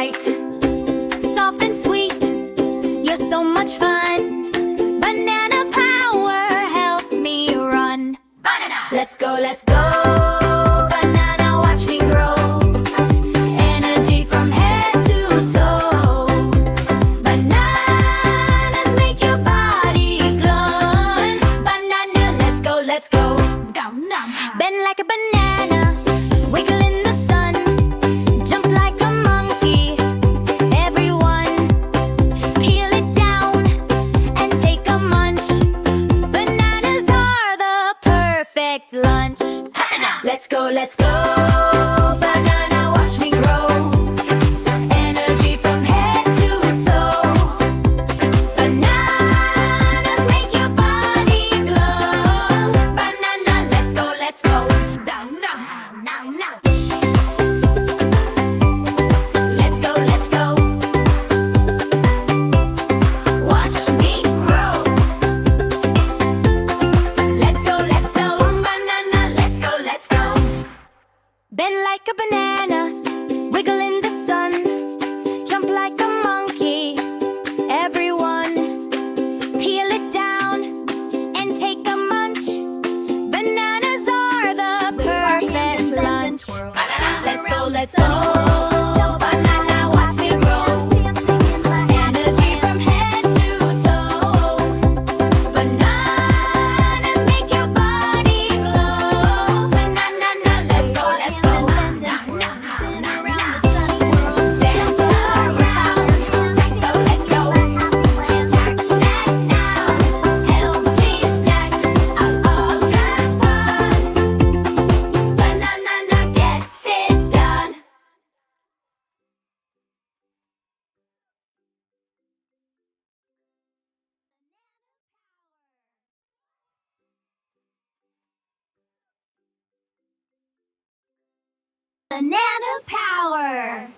bright, soft and sweet. You're so much fun. Banana power helps me run. Banana! Let's go, let's go. Banana, watch me grow. Energy from head to toe. Bananas make your body glow. Banana, let's go, let's go. Down, down. Bend like a banana, wiggle in the sun. Jump like a monkey. Everyone, peel it down and take a munch. Bananas are the perfect lunch. Let's go, let's go. Banana, watch me grow. Energy from head to toe. Bananas make your body glow. Banana, let's go, let's go. Down, down, down, down. Let's go, let's go. Watch me grow. Let's go, let's go. Banana, let's go, let's go. Bend like a banana, wiggle in the sun. Jump like a monkey. Everyone, peel it down and take a munch. Bananas are the perfect lunch. Let's go, let's go. Banana, watch me grow. Energy from head to toe. Bananas make your body glow. Banana, let's go, let's go. Dance around. Let's go, let's go. Tack, snack now. Healthy snacks are all good fun. Banana gets it done. Banana power!